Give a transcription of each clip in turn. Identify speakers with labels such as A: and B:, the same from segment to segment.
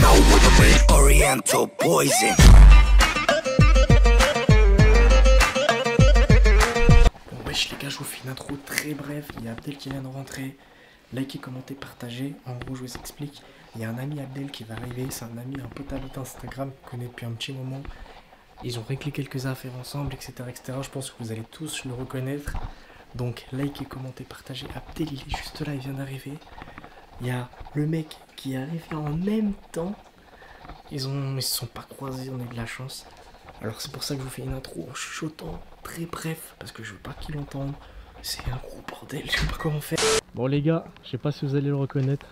A: know what I mean? Oriental poison.
B: Bon wesh les gars, je vous fais une intro très brève. Il y a Abdel qui vient de rentrer. Likez, commentez, partagez. En gros je vous explique. Il y a un ami Abdel qui va arriver. C'est un ami, un pote à Instagram qu'on connaît depuis un petit moment. Ils ont réglé quelques affaires ensemble, etc., etc. Je pense que vous allez tous le reconnaître. Donc likez, commentez, partagez. Abdel il est juste là, il vient d'arriver. Il y a le mec qui est arrivé en même temps. Ils se sont pas croisés, on a eu de la chance. Alors c'est pour ça que je vous fais une intro en chuchotant, très bref, parce que je veux pas qu'ils l'entendent. C'est un gros bordel, je sais pas comment faire. Bon les gars, je sais pas si vous allez le reconnaître.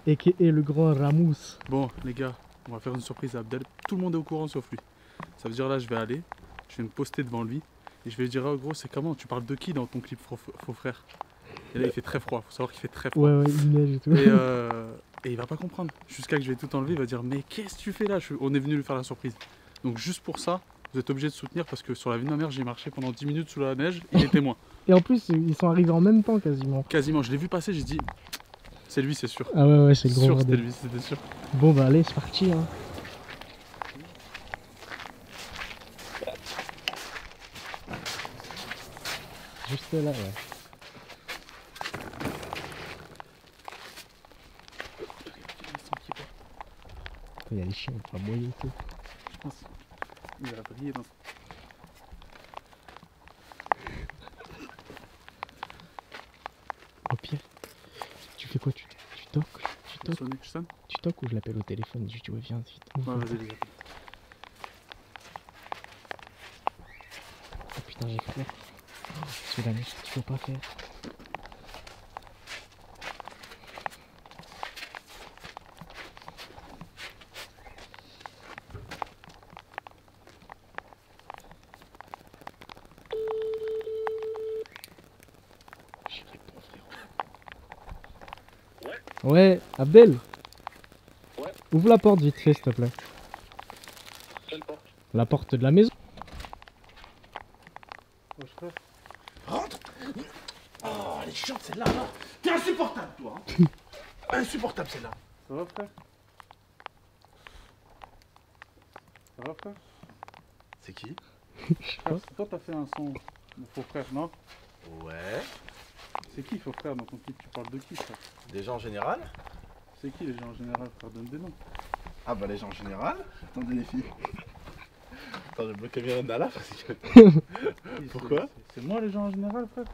B: A.k.a. le grand Ramous.
C: Bon les gars, on va faire une surprise à Abdel. Tout le monde est au courant sauf lui. Ça veut dire là je vais aller, je vais me poster devant lui. Et je vais lui dire, oh gros c'est comment? Tu parles de qui dans ton clip faux frère? Et là il fait très froid, faut savoir qu'il fait très froid.
B: Ouais, il neige et tout.
C: Et il va pas comprendre. Jusqu'à que je vais tout enlever, il va dire, mais qu'est-ce que tu fais là? On est venu lui faire la surprise. Donc juste pour ça, vous êtes obligé de soutenir parce que sur la vie de ma mère, j'ai marché pendant 10 minutes sous la neige, il est témoin.
B: Et en plus, ils sont arrivés en même temps quasiment.
C: Quasiment, je l'ai vu passer, j'ai dit, c'est lui, c'est sûr.
B: Ah ouais, c'est le gros
C: C'était
B: bordel.
C: lui, c'était sûr.
B: Bon bah allez, c'est parti hein. Juste là, ouais. Il y a les chiens, on va moyer et tout.
C: Je pense qu'il va briller dans...
B: Au pire, tu fais quoi? Tu toques?
C: Je sonne.
B: Tu toques ou je l'appelle au téléphone? Je dis ouais viens vite.
C: Ouais, vas-y, vas-y.
B: Oh putain j'ai peur. C'est la neige qu'il faut pas faire. J'y réponds frérot. Ouais, Abdel.
D: Ouais.
B: Ouvre la porte vite fait s'il te plaît.
D: Quelle porte?
B: La porte de la maison.
D: Rentre. Oh, elle est chiante celle-là, là. T'es insupportable, toi. Hein. Insupportable celle-là.
C: Ça va frère? Ça va frère?
D: C'est qui?
C: Frère, toi t'as fait un son, mon faux frère, non?
D: Ouais.
C: C'est qui faux frère dans ton clip? Tu parles de qui frère?
D: Des gens en général?
C: C'est qui les gens en général frère? Donne des noms.
D: Ah bah les gens en général. Attendez les filles. Attends, j'ai bloqué Miranda parce que... Pourquoi?
C: C'est moi les gens en général frère?
D: Bah,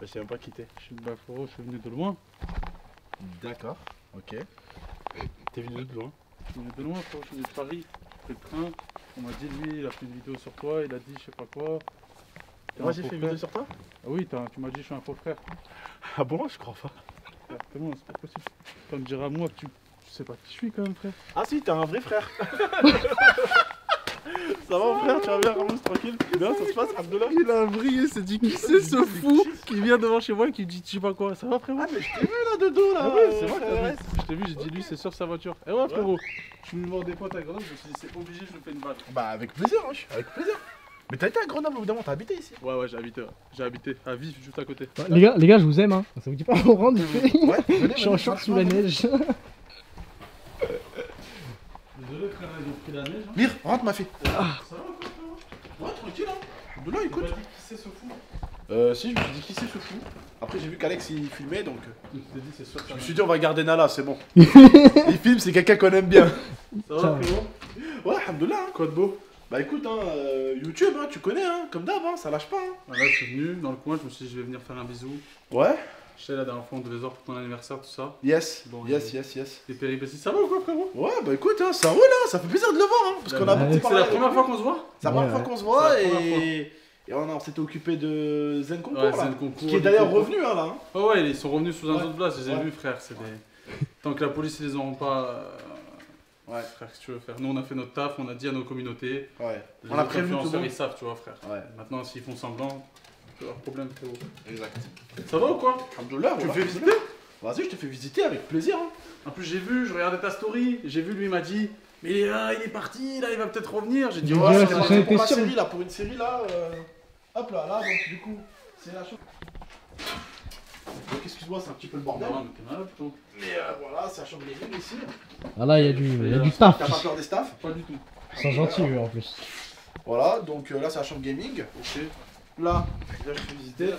D: je sais même pas qui t'es.
C: Bah frérot, je suis venu de loin.
D: D'accord, ok. T'es venu de loin?
C: Je suis venu de loin frérot, je suis venu de Paris. J'ai pris le train. On m'a dit lui, il a fait une vidéo sur toi, il a dit je sais pas quoi.
D: Moi j'ai fait une vidéo sur toi?
C: Ah oui, tu m'as dit je suis un faux frère.
D: Ah bon? Je crois pas.
C: Frère, comment c'est pas possible? Tu vas me dire à moi que tu sais pas qui je suis quand même frère.
D: Ah si, t'es un vrai frère. Ça va mon frère, tu vas bien Ramos, tranquille? Bien, ça se passe, Abdullah?
C: Il a brillé, c'est dit qui c'est ce fou qui vient devant chez moi et qui dit je sais pas quoi. Ça va frérot?
D: Ah mais je t'ai vu là de dos là.
C: Ah ouais, c'est vrai que t'as vu. Je t'ai vu, j'ai dit lui c'est sur sa voiture. Eh ouais frérot, je suis venu voir des potes à Grenoble, je me suis dit c'est obligé, je lui fais une balle.
D: Bah avec plaisir, hein, avec plaisir. Mais t'as été à Grenoble évidemment, t'as habité ici?
C: Ouais j'ai habité à Vif juste à côté.
B: Les gars, je vous aime hein. Ça vous dit pas on rentre vite fait.
D: Ouais, venez,
B: Je suis en short sous la neige.
C: Désolé frère, ils ont pris la neige.
D: Mire, rentre ma fille.
C: Ça va
D: Ouais, tranquille hein. Abdullah, écoute.
C: Qui c'est ce fou?
D: Si, je me suis dit qui c'est ce fou. Après j'ai vu qu'Alex il filmait donc.
C: Je t'ai dit c'est sûr que
D: Je me suis dit on va garder Nala, c'est bon. Il filme, c'est quelqu'un qu'on aime bien.
C: ça va frérot?
D: Ouais, alhamdoulilah. Hein.
C: Quoi de beau?
D: Bah écoute, hein, YouTube, hein, tu connais, hein, comme d'hab, hein, ça lâche pas. Hein.
C: Là je suis venu dans le coin, je me suis dit je vais venir faire un bisou.
D: Ouais.
C: Je sais la dernière fois on devait se voir pour ton anniversaire, tout ça.
D: Yes,
C: Bon,
D: yes.
C: Les péripéties, ça va ou quoi frérot?
D: Ouais, bah écoute, hein, ça roule, hein, ça fait plaisir de le voir, hein, parce qu'on a beaucoup
C: C'est
D: parlé
C: la
D: avec
C: première
D: lui.
C: fois qu'on se voit?
D: C'est la première fois qu'on se voit
C: C'est la première
D: et on s'était occupé de Zen Concours,
C: Ouais,
D: là,
C: Zen Concours,
D: qui est
C: du
D: d'ailleurs
C: concours.
D: revenu, hein, là. Hein.
C: Oh ouais, ils sont revenus sous un
D: Ouais.
C: autre place, je les ai
D: Ouais.
C: vus frère, c'est des... Tant que la police ils les auront pas...
D: Ouais.
C: Frère, qu'est-ce que tu veux faire? Nous on a fait notre taf, on a dit à nos communautés.
D: Ouais.
C: Les
D: On a
C: autres
D: prévenu tout le
C: influenceurs,
D: monde.
C: ils savent, tu vois frère.
D: Ouais.
C: Maintenant s'ils font semblant, c'est leur problème frérot.
D: Exact.
C: Ça va ou quoi?
D: Alhamdoulilah,
C: Tu me
D: voilà.
C: fais visiter?
D: Vas-y, je te fais visiter avec plaisir. Hein.
C: En plus j'ai vu, je regardais ta story, j'ai vu lui il m'a dit mais il est parti, là il va peut-être revenir. J'ai dit
B: Ouais,
C: ouais,
B: ouais,
C: c'est
B: ça
C: parti.
B: été
D: Pour ma
B: sûr.
D: série, là, pour une série, là, hop là, donc du coup, c'est la chose. Donc excuse-moi, c'est un petit peu le
C: Non,
D: bordel.
C: mais t'es malade, plutôt.
D: Mais voilà, c'est la chambre gaming ici.
B: Ah là, il y a du taf.
D: T'as pas peur des staffs?
C: Pas du tout.
B: Ils sont gentils, eux, en plus.
D: Voilà, donc là c'est la chambre gaming.
C: Ok.
D: Là je peux visiter.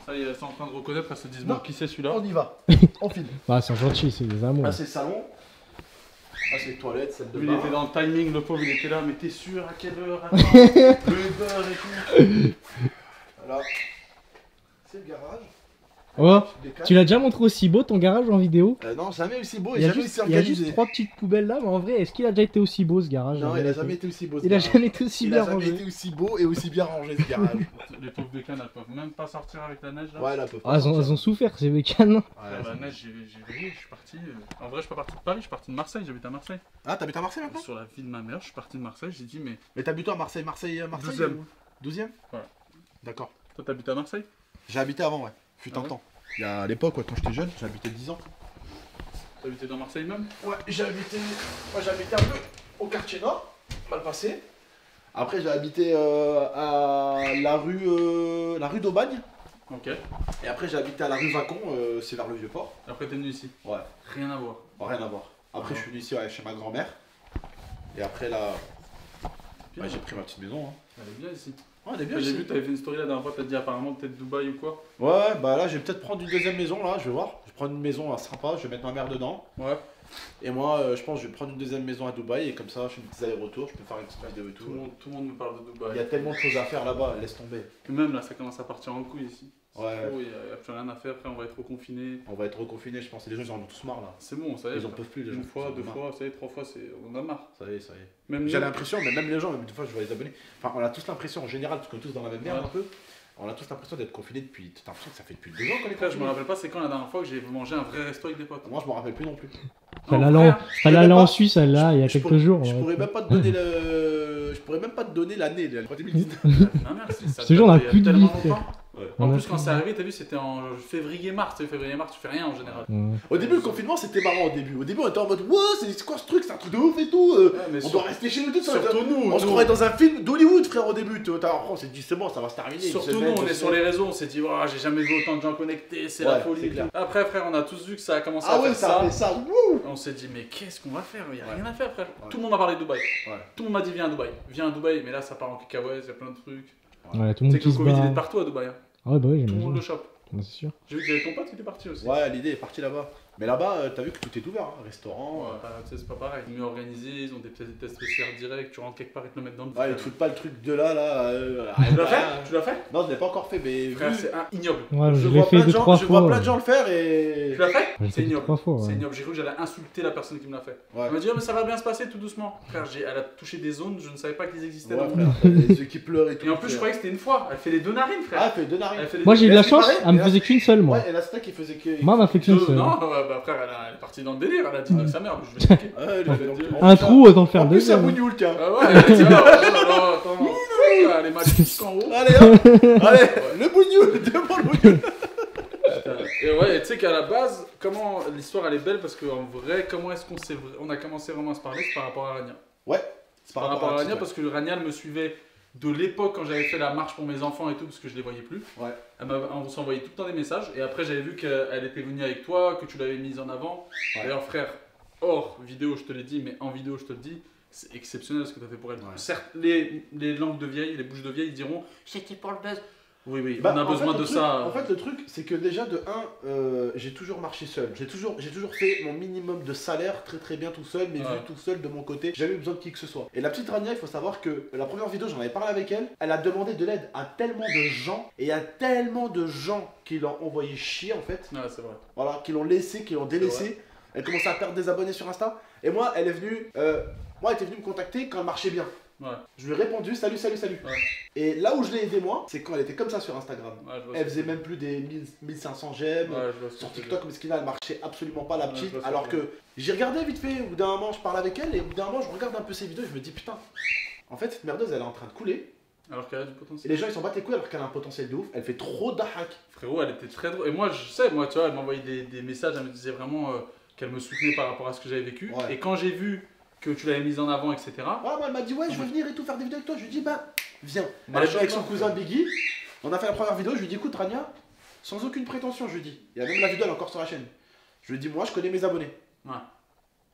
C: Ça y est, elles sont en train de reconnaître, elles se disent,
D: Non.
C: bon, qui c'est celui-là?
D: On y va, on filme.
B: Bah, ils sont gentils, c'est des amours.
D: Là c'est le salon. Là c'est les toilettes, celle de
C: Lui, il
D: bain.
C: était dans le timing, le pauvre, il était là, mais t'es sûr à quelle heure? Attends, le Uber et tout.
D: Voilà. C'est le garage.
B: Oh,
D: Des
B: tu l'as déjà montré aussi beau ton garage en vidéo?
D: Non, jamais aussi beau et
B: Il y a
D: jamais
B: juste,
D: aussi
B: il y a
D: organisé.
B: juste 3 petites poubelles là, mais en vrai, est-ce qu'il a déjà été aussi beau ce garage?
D: Non, il a jamais été aussi beau. ce
B: Il a
D: garage.
B: jamais été aussi
D: Il
B: bien
D: a jamais
B: rangé.
D: été aussi beau et aussi bien rangé ce garage.
C: Les pauvres bécanes, elles peuvent même pas sortir avec la neige là.
D: Ouais, là, peut
B: Ah, elles ont souffert ces bécanes.
D: Ouais,
C: La neige, j'ai vrillé, je suis parti. En vrai, je suis pas parti de Paris, je suis parti de Marseille, j'habite à Marseille.
D: Ah, t'habites à Marseille maintenant?
C: Sur la vie de ma mère, je suis parti de Marseille, j'ai dit, mais.
D: Mais t'habites où à Marseille? Marseille
C: 12e.
D: 12e?
C: Ouais.
D: D'accord.
C: Toi, t'habites à Marseille?
D: J'ai habité avant, ouais. Fut
C: Ah
D: un
C: ouais
D: temps. Il y a à l'époque, ouais, quand j'étais jeune, j'habitais 10 ans.
C: T'habitais dans Marseille même?
D: Ouais, j'habitais un peu au quartier nord, mal passé. Après, j'ai habité à la rue d'Aubagne.
C: Ok.
D: Et après, j'ai habité à la rue Vacon, c'est vers le Vieux-Port.
C: Après, t'es venu ici.
D: Ouais,
C: Rien à voir.
D: rien à voir. Après, je suis venu ici ouais, chez ma grand-mère. Et après, là,
C: Bien,
D: ouais, j'ai pris ma petite maison. Hein.
C: elle est bien ici.
D: Ouais, elle est bien
C: J'ai
D: ici.
C: vu, t'avais fait une story la dernière fois, t'as dit apparemment peut-être Dubaï ou quoi.
D: Ouais, bah là, je vais peut-être prendre une deuxième maison, là, je vais voir. Je vais prendre une maison sympa, je vais mettre ma mère dedans.
C: Ouais.
D: Et moi, je pense que je vais prendre une deuxième maison à Dubaï. Et comme ça, je fais des petits allers-retours, je peux faire une petite vidéo et tout.
C: Tout le monde me parle de
D: Il y
C: Dubaï.
D: a tellement de choses à faire là-bas, laisse tomber.
C: Et même là, ça commence à partir en couille ici. C'est
D: Ouais.
C: trop, il y a plus rien à faire, après on va être reconfiné.
D: On va être reconfinés, je pense. Et les gens, ils en ont tous marre là.
C: C'est bon, ça y est.
D: Ils en peuvent plus, les gens.
C: Une fois,
D: Ils en ont
C: deux
D: marre.
C: fois, ça y est, trois fois, on en a marre.
D: Ça y est, ça y est.
C: Même
D: J'ai
C: nous-
D: l'impression, mais même les gens, même des fois, je vois les abonnés. Enfin, on a tous l'impression en général, parce qu'on est tous dans la même merde
C: Ouais.
D: un peu. On a tous l'impression d'être confinés depuis. T'as l'impression que ça fait depuis 2 ans qu'on est
C: Après, je me
D: confinés.
C: rappelle pas c'est quand la dernière fois que j'ai mangé un vrai resto avec des potes.
D: Moi, je m'en rappelle plus non plus.
B: Fallait
C: Non,
B: aller en-
C: frère,
B: fallait
D: même
B: aller en
D: pas-
B: Suisse là, il y a
D: Je
B: quelques
D: pourrais-
B: jours.
D: Je
B: ouais.
D: pourrais même pas te donner le. Je pourrais même pas te donner l'année, la 2019.
C: non, merci, ça
B: Ce jour, on a
C: date
B: plus
C: il y
B: de
C: tellement
B: vie, frère.
C: longtemps.
D: Ouais.
C: En
B: On a
C: plus, quand
B: plus
C: c'est
B: de vie.
C: arrivé, t'as vu, c'était en février-mars. Tu sais, février-mars, tu fais rien en général.
B: Ouais.
D: Au début, le confinement, c'était marrant au début. Au début, on était en mode, wow, c'est quoi ce truc? C'est un truc de ouf et tout.
C: mais
D: On doit rester chez nous tout seul.
C: surtout nous,
D: On se croyait dans un film d'Hollywood, frère, au début. Après, on s'est dit, c'est bon, ça va se terminer.
C: Surtout
D: Une
C: nous,
D: semaine,
C: on
D: deux
C: est sur
D: semaines.
C: les réseaux, on s'est dit, oh, j'ai jamais vu autant de gens connectés, c'est
D: Ouais,
C: la folie.
D: c'est clair.
C: Après, frère, on a tous vu que ça a commencé
D: Ah
C: à
D: ouais,
C: faire
D: ça a fait ça. Wouh.
C: On s'est dit, mais qu'est-ce qu'on va faire? Il y a
D: Ouais.
C: rien à faire, frère.
D: Ouais.
C: Tout le monde m'a parlé de Dubaï.
D: Ouais.
C: Tout le monde m'a dit, viens à Dubaï. Viens à Dubaï, mais là, ça part en cacahuètes, il y a plein de trucs.
B: Ouais, tout
C: Tu
B: le monde
C: sais que
B: qui
C: le
B: se
C: Covid, il est
B: bat.
C: de partout à Dubaï. Hein.
B: Ah ouais, bah oui,
C: Tout le monde le
B: j'imagine.
C: chope.
B: Ouais, c'est sûr.
C: J'ai vu qu'il y avait ton pote qui était parti aussi.
D: Ouais, l'idée est partie là-bas. Mais là-bas, t'as vu que tout est ouvert, hein. Restaurant.
C: Ouais, bah, tu sais, c'est pas pareil. Mieux organisé, ils ont des tests PCR direct, tu rentres quelque part, ils te le mettent dans le
D: Ouais, ils te foutent pas le truc de là, là.
C: Tu l'as fait? Tu l'as fait?
D: Non, je l'ai pas encore fait, mais.
C: Frère,
D: vu-
C: c'est ignoble.
B: Ouais,
D: je
B: je
D: vois
B: l'ai fait
D: plein de
B: 2-3
D: gens, je vois
B: fois.
D: plein de gens le faire et.
C: Tu l'as fait?
B: Je l'ai
C: C'est
B: fait
C: ignoble.
B: 3 fois.
C: C'est
B: Ouais.
C: ignoble. J'ai cru que j'allais insulter la personne qui me l'a fait.
D: Ouais.
C: Elle m'a dit, oh, mais ça va bien se passer tout doucement. Frère, elle a touché des zones, je ne savais pas qu'ils existaient
D: Ouais,
C: dans mon
D: frère, les yeux qui pleurent et tout.
C: Et en plus, je croyais que c'était une fois. Elle fait les deux narines, frère.
D: Ah, elle fait deux narines.
C: Elle fait les
B: Moi
C: deux-
B: j'ai eu de la
D: Est-ce qu'il
B: chance,
D: paraît
B: elle me
D: Et là-
B: faisait qu'une seule moi.
D: Ouais, et là, c'était qui faisait que.
B: Moi elle m'a fait qu'une
C: Deux,
B: seule.
C: non, bah, frère, elle est partie dans le délire. Elle a dit, nique sa mère, je vais checker.
D: Ouais, lui,
C: Ouais,
D: donc,
C: Dieu.
D: en
B: Un
D: plus,
B: trou, autant le faire
D: En plus, il y a
B: deuxième.
D: Bougnoul, tiens.
C: Ah ouais, elle dit, oh là là, attends. Elle est mal jusqu'en haut.
D: Allez, hop. Allez, le Bougnoul, devant le Bougnoul.
C: Et ouais, tu sais qu'à la base, comment l'histoire elle est belle parce qu'en vrai, comment est-ce on a commencé vraiment à se parler, c'est par rapport à Rania.
D: Ouais, c'est
C: Par rapport à
D: la
C: Rania
D: petite,
C: parce que Rania elle me suivait de l'époque quand j'avais fait la marche pour mes enfants et tout parce que je les voyais plus.
D: Ouais.
C: On s'envoyait tout le temps des messages et après j'avais vu qu'elle était venue avec toi, que tu l'avais mise en avant.
D: Ouais.
C: D'ailleurs frère, hors vidéo je te l'ai dit, mais en vidéo je te le dis, c'est exceptionnel ce que tu as fait pour elle.
D: Ouais.
C: Certes, les langues de vieilles, les bouches de vieilles diront c'était pour le buzz. Oui, oui,
D: Bah,
C: on a
D: en
C: besoin
D: fait,
C: de
D: le truc-
C: ça.
D: En fait, le truc, c'est que déjà, de 1, j'ai toujours marché seul. J'ai toujours fait mon minimum de salaire très très bien tout seul, mais
C: Ouais.
D: vu tout seul de mon côté, j'ai jamais eu besoin de qui que ce soit. Et la petite Rania, il faut savoir que la première vidéo, j'en avais parlé avec elle, elle a demandé de l'aide à tellement de gens, et il y a tellement de gens qui l'ont envoyé chier en fait,
C: Ouais, c'est vrai.
D: voilà, qui l'ont laissé, qui l'ont délaissé. Elle commençait à perdre des abonnés sur Insta, et moi, elle est venue, moi, elle était venue me contacter quand elle marchait bien.
C: Ouais,
D: Je lui ai répondu, salut, salut, salut.
C: Ouais.
D: Et là où je l'ai aidé moi, c'est quand elle était comme ça sur Instagram.
C: ouais, je vois
D: Elle
C: ce
D: faisait
C: que
D: même plus des 1500 j'aime.
C: Ouais, je vois ce
D: Sur
C: que tu veux
D: TikTok, Meskina, elle marchait absolument pas la
C: Ouais,
D: petite.
C: je vois ce
D: Alors
C: que
D: que j'ai regardé vite fait, au bout d'un moment, je parle avec elle, et au bout d'un moment, je regarde un peu ses vidéos, et je me dis putain, en fait, cette merdeuse, elle est en train de couler.
C: dire. Alors qu'elle a du
D: Et
C: potentiel.
D: les gens, ils s'en battent les couilles alors qu'elle a un potentiel de ouf. Elle fait trop d'ahak.
C: Frérot, elle était très drôle. Et moi, je sais, moi, tu vois, elle m'envoyait des messages, elle me disait vraiment qu'elle me soutenait par rapport à ce que j'avais vécu.
D: Ouais.
C: Et quand j'ai vu que tu l'avais mise en avant, etc.
D: Ouais, moi, elle m'a dit, ouais, je veux venir et tout faire des vidéos avec toi. Je lui dis, bah, viens.
C: Bah,
D: Elle est avec son
C: je
D: cousin Biggie. On a fait la première vidéo, je lui dis, écoute, Rania, sans aucune prétention, je lui dis. Il y a même la vidéo, elle est encore sur la chaîne. Je lui dis, moi, je connais mes abonnés.
C: Ouais.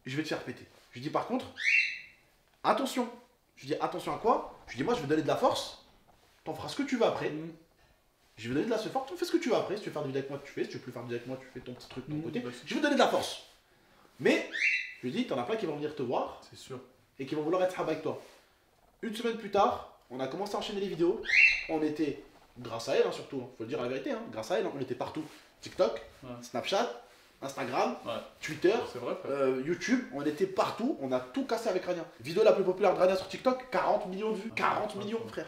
D: Je vais te faire péter. Je lui dis, par contre, attention. Je lui dis, attention à quoi? Je lui dis, moi, je vais donner de la force. T'en feras ce que tu veux après. Je vais donner de la force. Tu fais ce que tu veux après. Si tu veux faire du vidéo avec moi, tu fais. Si tu veux plus faire du vidéo avec moi, tu fais ton petit truc de ton côté. Je vais donner de la force. Mais, je lui dis, t'en as plein qui vont venir te voir.
C: C'est sûr.
D: Et qui vont vouloir être avec toi. Une semaine plus tard, on a commencé à enchaîner les vidéos. On était, grâce à elle hein, surtout, faut le dire la vérité, hein, grâce à elle, on était partout. TikTok, Snapchat, Instagram, Twitter,
C: vrai,
D: YouTube, on était partout, on a tout cassé avec Rania. Vidéo la plus populaire de Rania sur TikTok, 40 millions de vues. 40 millions frère.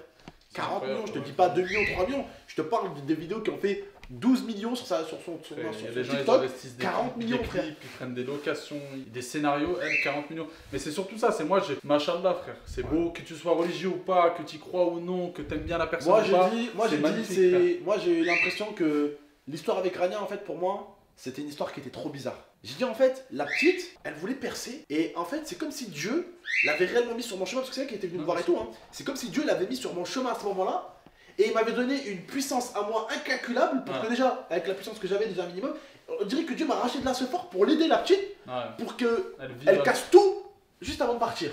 D: 40 millions, je te dis pas 2 millions, 3 millions, je te parle des vidéos qui ont fait 12 millions sur son TikTok, 40 millions frère.
C: Ils prennent des locations, des scénarios, elle 40 millions. Mais c'est surtout ça, c'est moi j'ai machallah frère. C'est beau que tu sois religieux ou pas, que tu y crois ou non, que tu aimes bien la personne ou pas.
D: Moi j'ai eu l'impression que l'histoire avec Rania en fait pour moi, c'était une histoire qui était trop bizarre. J'ai dit en fait, la petite, elle voulait percer et en fait c'est comme si Dieu l'avait réellement mis sur mon chemin, parce que c'est elle qui était venue me voir et tout. Hein. C'est comme si Dieu l'avait mis sur mon chemin à ce moment-là. Et il m'avait donné une puissance à moi incalculable pour que déjà, avec la puissance que j'avais déjà un minimum, on dirait que Dieu m'a arraché de là ce fort pour l'aider la petite, pour qu'elle casse tout juste avant de partir.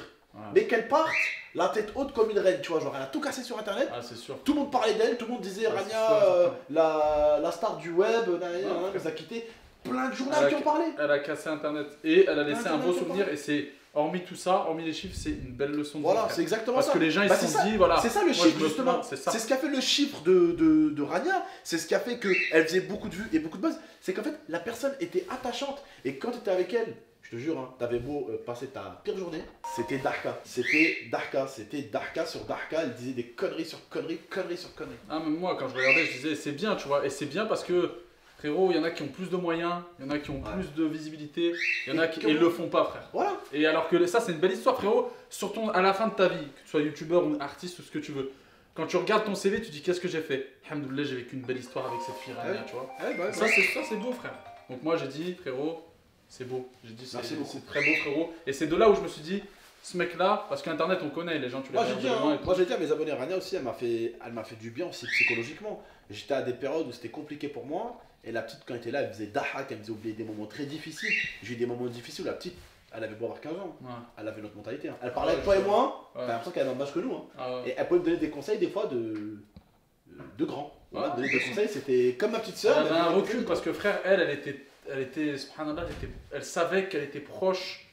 D: Mais qu'elle parte la tête haute comme une reine, tu vois, genre elle a tout cassé sur internet.
C: C'est sûr.
D: Tout le monde parlait d'elle, tout le monde disait Rania, la star du web, elle nous a quitté. Plein de journaux qui ont parlé.
C: Elle a cassé internet et elle a laissé un beau souvenir et c'est... Hormis tout ça, hormis les chiffres, c'est une belle leçon de vie.
D: Voilà, c'est exactement
C: ça. Parce que les gens ils se sont dit, voilà.
D: C'est ça le chiffre, justement. C'est ce qui a fait le chiffre de Rania. C'est ce qui a fait qu'elle faisait beaucoup de vues et beaucoup de buzz. C'est qu'en fait, la personne était attachante. Et quand tu étais avec elle, je te jure, hein, t'avais beau passer ta pire journée, c'était Darka. C'était Darka sur Darka. Elle disait des conneries sur conneries, conneries sur conneries.
C: Ah, même moi, quand je regardais, je disais, c'est bien, tu vois. Et c'est bien parce que. Frérot, il y en a qui ont plus de moyens, il y en a qui ont plus de visibilité, il y en a qui le font pas, frère.
D: Voilà.
C: Et alors que ça, c'est une belle histoire, frérot. Surtout à la fin de ta vie, que tu sois youtubeur ou artiste ou ce que tu veux. Quand tu regardes ton CV, tu dis qu'est-ce que j'ai fait. Alhamdoulilah, j'ai vécu une belle histoire avec cette fille, Rania, tu vois. Ça, c'est beau, frère. Donc moi, j'ai dit, frérot, c'est beau. J'ai dit, c'est très beau, frérot. Et c'est de là où je me suis dit, ce mec-là, parce qu'Internet, on connaît, les gens, tu les
D: vois. Moi, j'ai dit à mes abonnés, Rania aussi, elle m'a fait du bien aussi psychologiquement. J'étais à des périodes où c'était compliqué pour moi. Et la petite, quand elle était là, elle faisait dahak, elle me faisait oublier des moments très difficiles. J'ai eu des moments difficiles où la petite, elle avait beau avoir 15 ans. Elle avait notre mentalité. Hein. Elle parlait avec toi et moi, t'as l'impression qu'elle avait un âge que nous. Hein. Et elle pouvait me donner des conseils, des fois, de grands. Voilà, donner des conseils, c'était comme ma petite soeur.
C: Elle avait un recul parce que, frère, elle était, subhanallah, elle savait qu'elle était proche,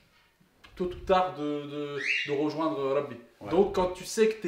C: tôt ou tard, de rejoindre Rabbi. Donc, quand tu sais que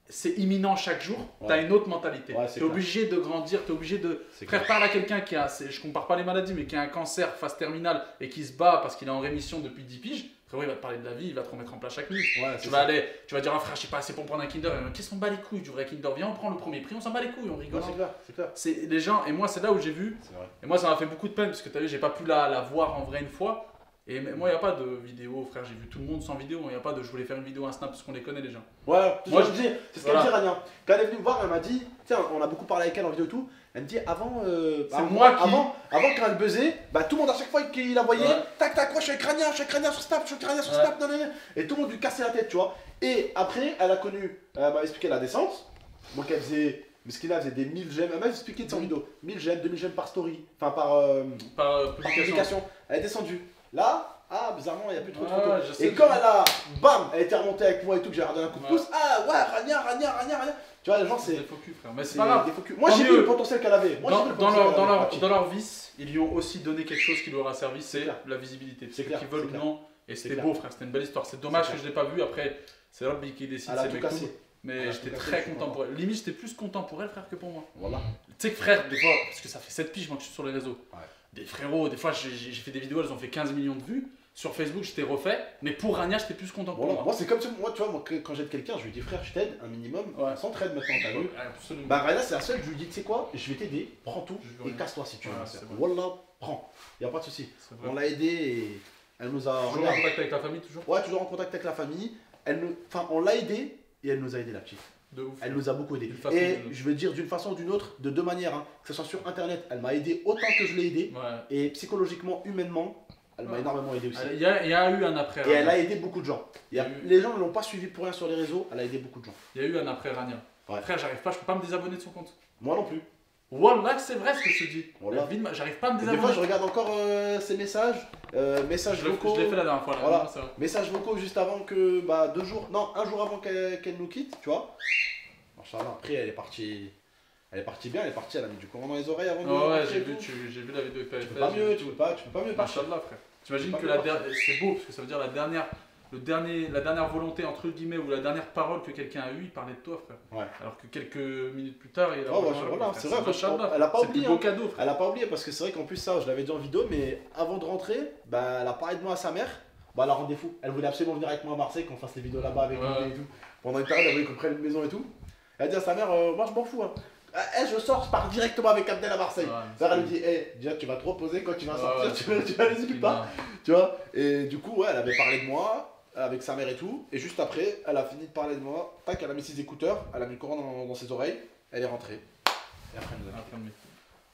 C: c'est imminent chaque jour, t'as une autre mentalité. T'es obligé de grandir, t'es obligé de... Frère, parle à quelqu'un qui a, je compare pas les maladies, mais qui a un cancer phase terminale et qui se bat parce qu'il est en rémission depuis 10 piges, frérot, il va te parler de la vie, il va te remettre en place chaque minute. Tu vas dire, ah frère, je sais pas assez pour prendre un Kinder. Qu'est-ce qu'on bat les couilles du vrai Kinder? Viens, on prend le premier prix, on s'en bat les couilles, on rigole.
D: C'est clair.
C: C'est les gens, et moi c'est là où j'ai vu, et moi ça m'a fait beaucoup de peine parce que t'as vu, j'ai pas pu la voir en vrai une fois. Et moi, il n'y a pas de vidéo, frère, j'ai vu tout le monde sans vidéo, il n'y a pas de je voulais faire une vidéo, un snap, parce qu'on les connaît les gens.
D: Ouais, moi je dis, c'est ce qu'elle dit Rania. Quand elle est venue me voir, elle m'a dit, tiens, on a beaucoup parlé avec elle en vidéo et tout, elle me dit avant quand elle buzzait, bah tout le monde à chaque fois qu'il la voyait, tac tac, moi je suis avec Rania sur Snap, et tout le monde lui cassait la tête, tu vois. Et après, elle m'a expliqué la descente, donc elle faisait. Mais ce qu'il a, faisait des 1000 j'aime. Elle m'a expliqué de son vidéo. 1000 j'aime, 2000 j'aime par story. Enfin, par publication. Elle est descendue. Là, bizarrement, il n'y a plus trop de photos. Et quand elle était remontée avec moi et tout, que j'ai regardé un coup de pouce. Ah ouais, Rania. Tu vois, les gens, c'est.
C: Des faux culs, frère. Mais c'est pas grave.
D: Moi, j'ai vu le potentiel qu'elle avait.
C: Dans leur vice, ils lui ont aussi donné quelque chose qui leur a servi, c'est la visibilité. C'est qu'ils veulent ou non. Et c'était beau, frère. C'était une belle histoire. C'est dommage que je ne l'ai pas vu. Après, c'est Rabbi qui décide.
D: Elle a tout cassé.
C: Mais j'étais très content pour elle. Limite, j'étais plus content pour elle, frère, que pour moi.
D: Voilà.
C: Tu sais que, frère, des fois, parce que ça fait 7 piges moi que je suis sur les réseaux. Des frérots, des fois, j'ai fait des vidéos, elles ont fait 15 millions de vues. Sur Facebook, j'étais refait. Mais pour Rania, j'étais plus content pour moi.
D: Moi, c'est comme ça. Moi, tu vois, quand j'aide quelqu'un, je lui dis, frère, je t'aide un minimum. On s'entraide maintenant, t'as vu.
C: Absolument.
D: Bah, Rania, c'est la seule, je lui dis, tu sais quoi, je vais t'aider, prends tout et casse-toi si tu veux. Wallah, prends. Il n'y a pas de souci. On l'a aidé et elle nous a.
C: Toujours en contact avec la famille, toujours.
D: Ouais, toujours en contact avec la famille. On l'a aidé et elle nous a aidé, la petite.
C: De ouf.
D: Elle nous a beaucoup aidé. Et je veux dire d'une façon ou d'une autre, de deux manières. Hein. Que ce soit sur internet, elle m'a aidé autant que je l'ai aidé. Et psychologiquement, humainement, elle m'a énormément aidé aussi.
C: Il y a eu un après
D: Rania. Et elle a aidé beaucoup de gens. Les gens ne l'ont pas suivi pour rien sur les réseaux, elle a aidé beaucoup de gens.
C: Il y a eu un après Rania. Frère, j'arrive pas, je peux pas me désabonner de son compte.
D: Moi non plus.
C: Wallah, c'est vrai ce que je te dis.
D: Wallah.
C: La vie de j'arrive pas à me
D: Et des fois,
C: désabonner.
D: je regarde encore ces messages, messages vocaux.
C: Je l'ai fait la dernière fois. Là,
D: Voilà.
C: non, c'est vrai.
D: Messages vocaux juste avant que, bah, un jour avant qu'elle nous quitte, tu vois. Machallah, après, elle est partie bien, elle est partie, elle a mis du courant dans les oreilles avant de
C: Ouais,
D: rentrer
C: j'ai
D: et
C: vu,
D: tout.
C: j'ai vu la vidéo que t'avais
D: Tu
C: faite.
D: peux pas mieux, tu peux pas mieux partir.
C: Machallah, frère. T'imagines
D: Pas
C: que
D: mieux
C: c'est beau, parce que ça veut dire la dernière volonté, entre guillemets, ou la dernière parole que quelqu'un a eue, il parlait de toi, frère.
D: Ouais.
C: Alors que quelques minutes plus tard, il a
D: Oh, ouais, voilà, c'est vrai,
C: Machallah.
D: elle a pas
C: C'est le
D: oublié.
C: plus beau
D: Hein.
C: cadeau, frère.
D: Elle a pas oublié parce que c'est vrai qu'en plus, ça, je l'avais dit en vidéo, mais avant de rentrer, bah, elle a parlé de moi à sa mère. Bah, elle a rendu fou. Elle voulait absolument venir avec moi à Marseille, qu'on fasse les vidéos là-bas avec
C: Ouais.
D: lui et tout. Pendant une période, elle voulait qu'on prenne une maison et tout. Elle a dit à sa mère, moi je m'en fous. Hein. Je sors, je pars directement avec Abdel à Marseille.
C: Ouais,
D: Elle lui dit, déjà tu vas te reposer quand tu vas sortir,
C: ouais,
D: tu vas les occuper pas. Tu vois. Et du coup, ouais, elle avait parlé de moi avec sa mère et tout. Et juste après, elle a fini de parler de moi. Tac, elle a mis ses écouteurs, elle a mis le courant dans ses oreilles. Elle est rentrée. Et après, elle nous a quittés.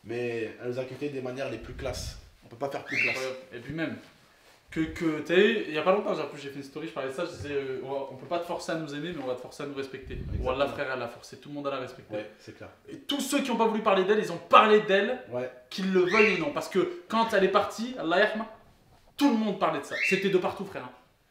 D: Mais elle nous a quittés des manières les plus classes. On peut pas faire plus classe.
C: Et puis même, t'as eu, il y a pas longtemps, j'ai fait une story, je parlais de ça, je disais, on peut pas te forcer à nous aimer, mais on va te forcer à nous respecter. Wallah, frère, elle a forcé tout le monde à la respecter.
D: Ouais, c'est clair.
C: Et tous ceux qui n'ont pas voulu parler d'elle, ils ont parlé d'elle,
D: Ouais.
C: qu'ils le veuillent ou non. Parce que quand elle est partie, Allah yahma, tout le monde parlait de ça. C'était de partout, frère.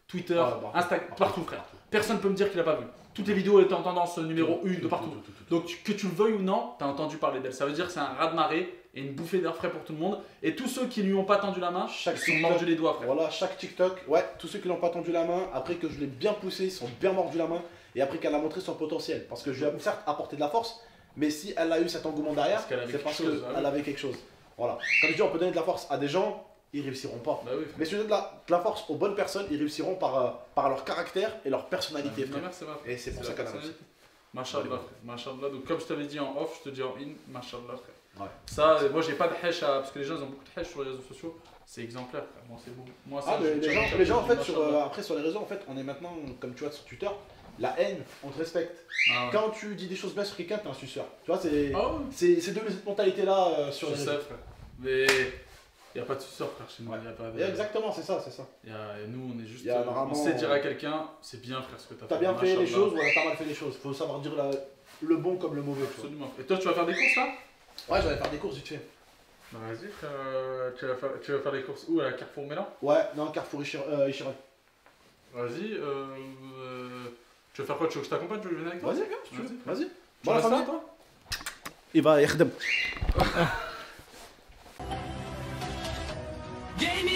C: Twitter, Instagram, partout, frère. Personne ne peut me dire qu'il a pas vu. Toutes les vidéos étaient en tendance numéro 1 de partout. Donc que tu le veuilles ou non, tu as entendu parler d'elle. Ça veut dire que c'est un raz-de-marée et une bouffée d'air frais pour tout le monde. Et tous ceux qui lui ont pas tendu la main, ils se sont mordus les doigts, frère.
D: Voilà, chaque TikTok, ouais, tous ceux qui n'ont pas tendu la main, après que je l'ai bien poussé, ils sont bien mordus la main. Et après qu'elle a montré son potentiel. Parce que je lui ai certes apporté de la force, mais si elle a eu cet engouement derrière, c'est parce qu'elle avait quelque chose. Voilà. Comme je dis, on peut donner de la force à des gens, ils réussiront pas.
C: Bah oui,
D: mais si on donne de la force aux bonnes personnes, ils réussiront par leur caractère et leur personnalité.
C: Ma mère, c'est vrai.
D: Et c'est pour ça qu'elle a réussi.
C: Machallah, frère. Machallah. Donc, comme je t'avais dit en off, je te dis en in, machallah, frère.
D: Ouais.
C: Ça, moi, j'ai pas de hash parce que les gens ils ont beaucoup de hash sur les réseaux sociaux. C'est exemplaire, frère. Moi, c'est beau. Moi, ça,
D: les gens en fait, après sur les réseaux, en fait, on est maintenant, comme tu vois sur Twitter, la haine, on te respecte. Ah ouais. Quand tu dis des choses bien sur quelqu'un, t'es un suceur. Tu vois, c'est devenu cette mentalité-là sur les réseaux.
C: Frère. Mais il n'y a pas de suceur, frère, chez nous.
D: Ouais. Exactement, c'est ça.
C: Et nous, on est juste.
D: On
C: sait dire à quelqu'un, c'est bien, frère, ce que t'as fait.
D: T'as bien fait les choses ou t'as mal fait les choses. Faut savoir dire le bon comme le mauvais.
C: Absolument. Et toi, tu vas faire des courses là?
D: Ouais, j'allais faire des courses vite fait.
C: Bah vas-y, tu vas faire des courses où? À Carrefour Mélan?
D: Ouais, non, Carrefour Ichiran.
C: Vas-y, tu veux faire quoi? Tu veux que je t'accompagne? Tu veux que je vienne avec toi?
D: Vas-y, viens, si tu veux. Vas-y.
C: Bon, la famille, toi?
D: Il va, Yakhdem.
A: Gaming